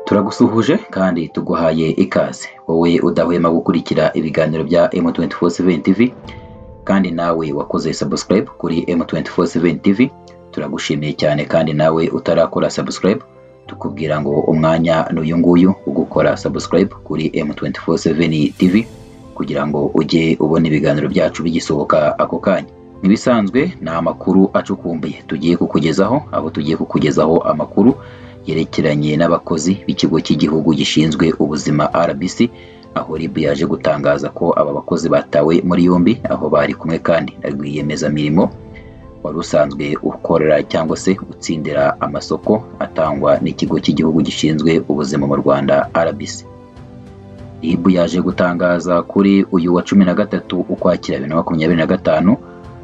Turagusuhuje kandi tuguhaye ikaze wowe udahwema gukurikira ibiganiro bya M247 TV kandi nawe wakoze subscribe kuri M247 TV turagushimiye cyane kandi nawe utarakora subscribe tukubwira ngo umwanya n'uyu nguyu ugukora subscribe kuri M247 TV kugira ngo ujye ubona ibiganiro byacu bigisohoka ako kanya. Nibisanzwe na amakuru acukumbuye tugiye kukugezaho amakuru yerekeranye n'abakozi b'ikigo cy'igihugu gishinzwe ubuzima RBC, aho RIB yaje gutangaza ko aba bakozi batawe muri yombi aho bari kumwe kandi na rwiyemezamirimo wari usanzwe ukorera cyangwa se utsindira amasoko atangwa n'ikigo cy'igihugu gishinzwe ubuzima mu Rwanda RBC. RIB yaje gutangaza kuri uyu wa 13 Ukwakira 2025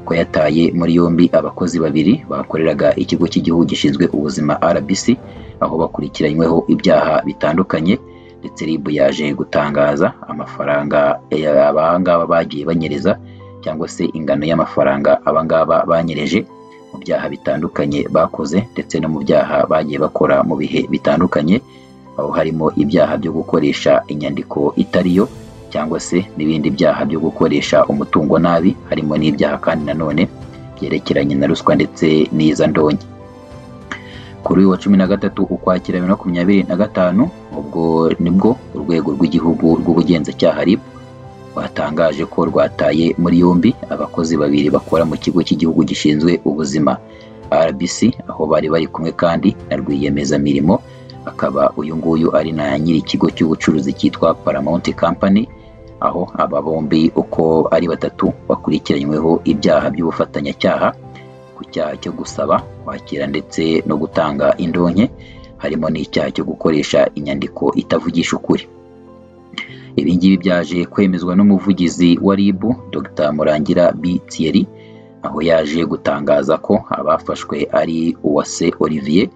ko yataye muri yombi abakozi babiri bakoreraga ikigo cy'igihugu gishinzwe ubuzima RBC aho bakurikiranyweho ibyaha bitandukanye, ndetse RIB yaje gutangaza amafaranga abangaba bagiye banyereza cyangwa se ingano y'amafaranga abangaba banyereje mu byaha bitandukanye bakoze, ndetse no mu byaha bagiye bakora mu bihe bitandukanye, aho harimo ibyaha byo gukoresha inyandiko itariyo cyangwa se n'ibindi byaha byo gukoresha umutungo nabi, harimo n'ibyaha kandi nanone byerekeranye na ruswa ndetse n'iza ndonke. Kuri uyu wa 13 Ukwakira 2025 ubwo nibwo urwego rw'igihugu rw'ubugenzacyaha RIB watangaje ko rwataye muri yombi abakozi babiri bakora mu kigo cy'igihugu gishinzwe ubuzima RBC aho bari kumwe kandi na rwiyemezamirimo, akaba uyu nguyu ari na nyiri ikigo cy'ubucuruzi cyitwa Paramount Company, aho aba bombi uko ari batatu bakurikiranyweho ibyaha by'ubufatanyacyaha ku cyaha cyo gusaba, kwakira ndetse no gutanga indonke, harimo n'icyaha cyo gukoresha inyandiko itavugisha ukuri. Ibi ngibi byaje kwemezwa n'umuvugizi wa RIB Dr Murangira B Thierry, aho yaje gutangaza ko abafashwe ari Uwase Olivier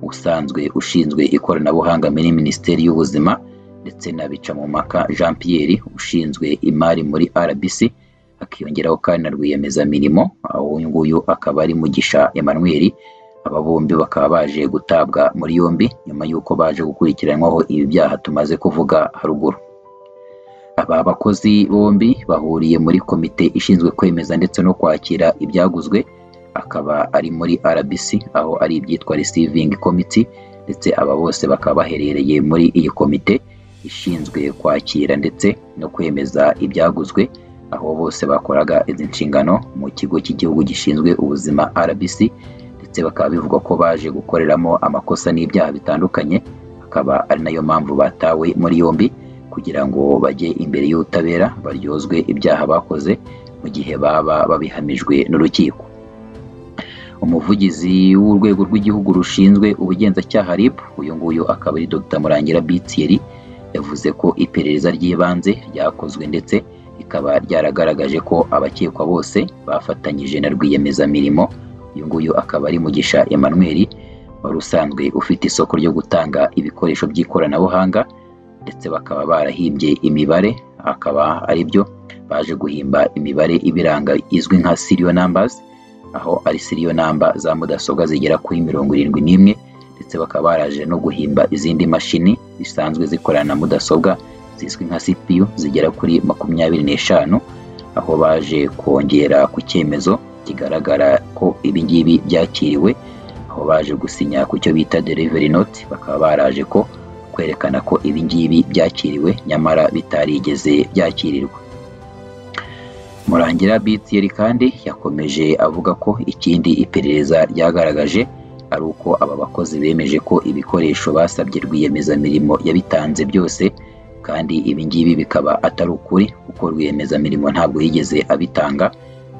usanzwe ushinzwe ikoranabuhanga muri Minisiteri y'Ubuzima, ndetse na Bicamumaka Jean Pierre ushinzwe imari muri RBC, akiyongeraho kandi na rwiyemezamirimo aho uyu nguyu akaba ari Mugisha Emmanuel. Aba bombi bakaba baje gutabwa muri yombi nyuma y'uko baje gukurikiranwaho ibi byaha tumaze kuvuga haruguru. Aba bakozi bombi bahuriye muri komite ishinzwe kwemeza ndetse no kwakira ibyaguzwe, akaba ari muri RBC aho ari ibyitwa Receiving Committee, ndetse aba bose bakaba baherereye muri iyi komite ishinzwe kwakira ndetse no kwemeza ibyaguzwe, aho bose bakoraga izi nshingano mu kigo cy'igihugu gishinzwe ubuzima RBC, ndetse bakaba bivuga ko baje gukoreramo amakosa n'ibyaha bitandukanye, akaba ari nayo mpamvu batawe muri yombi kugira ngo bajye imbere y'ubutabera baryozwe ibyaha bakoze mu gihe baba babihamijwe n'urukiko. Umuvugizi w'urwego rw'igihugu rushinzwe ubugenzacyaha RIB uyu nguyu akaba ari Dr Murangira B Thierry, yavuze ko iperereza ry'ibanze ryakozwe ndetse rikaba ryaragaragaje ko abakekwa bose bafatanyije na rwiyemezamirimo. Uyu nguyu akaba ari Mugisha Emmanuel wari usanzwe ufite isoko ryo gutanga ibikoresho by'ikoranabuhanga, ndetse bakaba barahimbye imibare, akaba ari byo baje guhimba imibare ibiranga izwi nka serial numbers, aho ari serial number za mudasobwa zigera kuri 71, ndetse bakaba baraje no guhimba izindi mashini bisanzwe zikorana na mudasobwa zizwi nka CPU zigera kuri 25, aho baje kongera ku cyemezo kigaragara ko ibi ngibi byakiriwe, aho baje gusinya ku cyo bita delivery note, bakaba baraje ko kwerekana ko ibi ngibi byakiriwe nyamara bitarigeze byakirirwa. Murangira B Thierry kandi yakomeje avuga ko ikindi iperereza ryagaragaje ari uko aba bakozi bemeje ko ibikoresho basabye rwiyemezamirimo yabitanze byose, kandi ibi ngibi bikaba atari ukuri kuko rwiyemezamirimo ntabwo yigeze abitanga,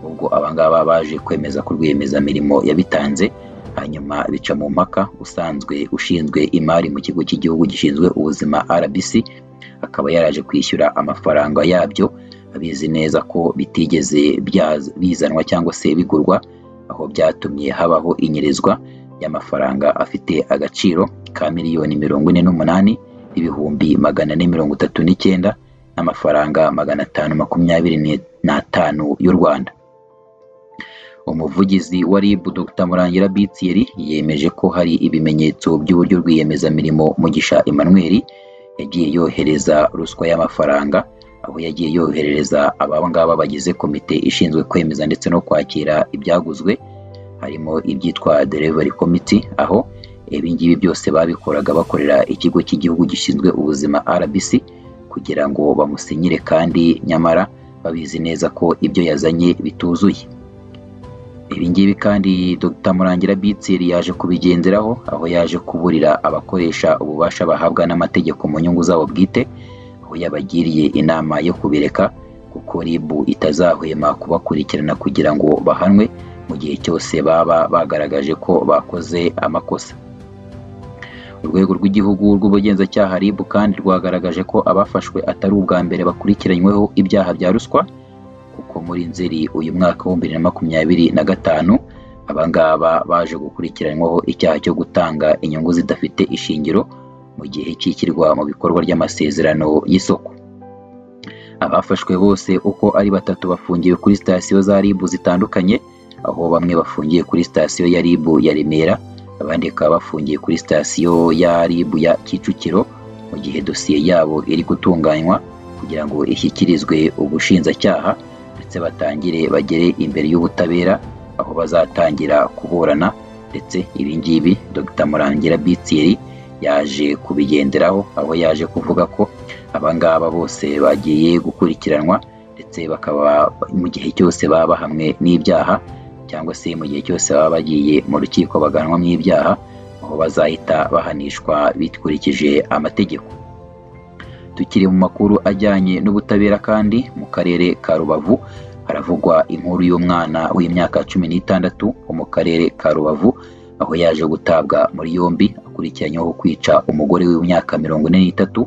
ubwo abangaba baje kwemeza ko rwiyemezamirimo yabitanze, hanyuma Bicamumaka usanzwe ushinzwe imari mu kigo cy'igihugu gishinzwe ubuzima RBC akaba yaraje kwishyura amafaranga yabyo, abizi neza ko bitigeze bizanwa cyangwa se bigurwa, aho byatumye habaho inyerezwa y'amafaranga afite agaciro ka $1,838,439 n'amafaranga 525 y'u Rwanda. Umuvugizi wa RIB Dr Murangira Thierry yemeje ko hari ibimenyetso by'uburyo rwiyemezamirimo Mugisha Emmanuel yagiye yohereza ruswa y'amafaranga, aho yagiye yoherereza abangaba bagize komite ishinzwe kwemeza ndetse no kwakira ibyaguzwe, harimo ibyitwa delivery committee, aho ibingibi byose babikoraga bakorera ikigo cy'igihugu gishinzwe ubuzima RBC kugira ngo bamusinyire, kandi nyamara babizi neza ko ibyo yazanye bituzuye. Ibingibi kandi Dr Murangira Thierry yaje kubigenzeraho, aho yaje kuburira abakoresha ububasha bahabwa n'amategeko mu nyungu zabo bwite, aho yabagiriye inama yo kubireka kuko RIB itazahwema kubakurikirana kugira ngo bahanwe mu gihe cyose baba bagaragaje ko bakoze amakosa. Urwego rw'igihugu rw'ubugenzacyaha RIB kandi rwagaragaje ko abafashwe atari ubwa mbere bakurikiranyweho ibyaha bya ruswa, kuko muri Nzeri uyu mwaka wa 2025 abangaba baje gukurikiranywaho icyaha cyo gutanga inyungu zidafite ishingiro mu gihe cy'ishyirwa mu bikorwa ry'amasezerano y'isoko. Abafashwe bose uko ari 3 bafungiwe kuri sitasiyo za RIB zitandukanye, aho bamwe bafungiye kuri sitasiyo ya RIB ya Remera, abandi bakaba bafungiye kuri sitasiyo ya RIB ya Kicukiro, mu gihe dosiye yabo iri gutunganywa kugira ngo ishyikirizwe ubushinjacyaha ndetse batangire bagere imbere y'ubutabera, aho bazatangira kuburana. Ndetse ibingibi Dr Murangira Thierry yaje kubigenderaho, aho yaje kuvuga ko abangaba bose bagiye gukurikiranwa ndetse bakaba mu gihe cyose baba hamwe n'ibyaha, cyangwa se mu gihe cyose baba bagiye mu rukiko baganwa mu ibyaha, aho bazahita bahanishwa bikurikije amategeko. Tukiri mu makuru ajyanye n'ubutabera kandi mu karere ka Rubavu haravugwa inkuru y'umwana w'imyaka 16 wo mu karere ka Rubavu, aho yaje gutabwa muri yombi akurikiranyweho kwica umugore w'imyaka 43,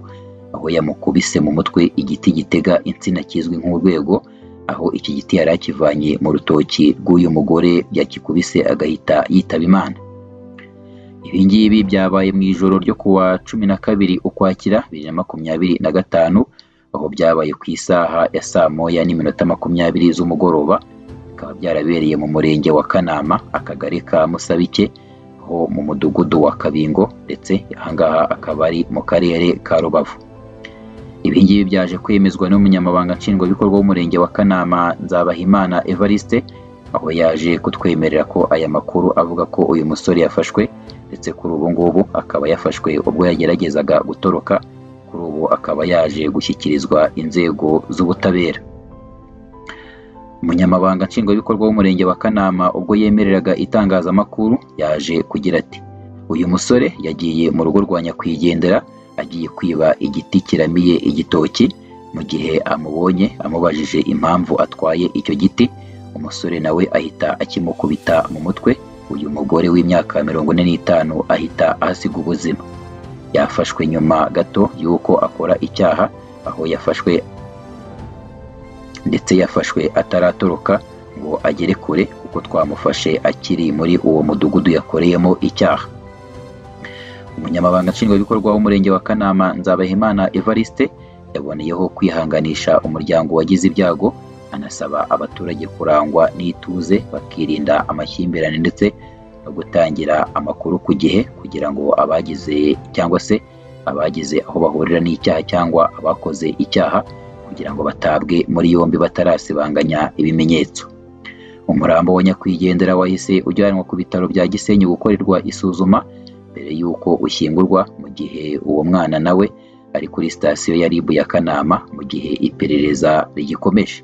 aho yamukubise mu mutwe igiti gitega insina kizwi nk'urwego, aho iki giti yari akivanye mu rutoki rw'uyu mugore yakikubise agahita yitaba Imana. Ibingibi byabaye mu ijoro ryo kuwa 12 Ukwakira 2025, aho byabaye ku isaha ya saa 1:20 z'umugoroba, bikaba byarabereye mu murenge wa Kanama, akagari ka Musabike, aho mu mudugudu wa Kabingo, ndetse ahangaha akaba ari mu karere ka Rubavu. Ibingibi byaje kwemezwa n'umunyamabanga nshingwabikorwa w'umurenge wa Kanama Nzabahimana Evariste, aho yaje kutwemerera ko aya makuru avuga ko uyu musore yafashwe, ndetse kuri ubu ngubu akaba yafashwe ubwo yageragezaga gutoroka, kuri ubu akaba yaje gushyikirizwa inzego z'ubutabera. Umunyamabanga nshingwabikorwa w'umurenge wa Kanama ubwo yemereraga itangazamakuru yaje kugira ati: uyu musore yagiye mu rugo rwa nyakwigendera agiye kwiba igiti kiramiye igitoki, mu gihe amubonye amubajije impamvu atwaye icyo giti, umusore nawe ahita akimukubita mu mutwe, uyu mugore w'imyaka 45 ahita ahasiga ubuzima. Yafashwe nyuma gato y'uko akora icyaha, aho yafashwe ndetse yafashwe ataratoroka ngo agere kure, kuko twamufashe akiri muri uwo mudugudu yakoreyemo icyaha. Umunyamabanga nshingwabikorwa w'umurenge wa Kanama Nzabahimana Evariste yaboneyeho kwihanganisha umuryango wagize ibyago, anasaba abaturage kurangwa n'ituze bakirinda amakimbirane ndetse no gutangira amakuru ku gihe, kugira ngo abagize cyangwa se abagize aho bahurira n'icyaha cyangwa abakoze icyaha kugira ngo batabwe muri yombi batarasibanganya ibimenyetso. Umurambo wa nyakwigendera wahise ujyanwa ku bitaro bya Gisenyi gukorerwa isuzuma mbere y'uko ushyingurwa, mu gihe uwo mwana nawe ari kuri sitasiyo ya RIB ya Kanama mu gihe iperereza rigikomeje.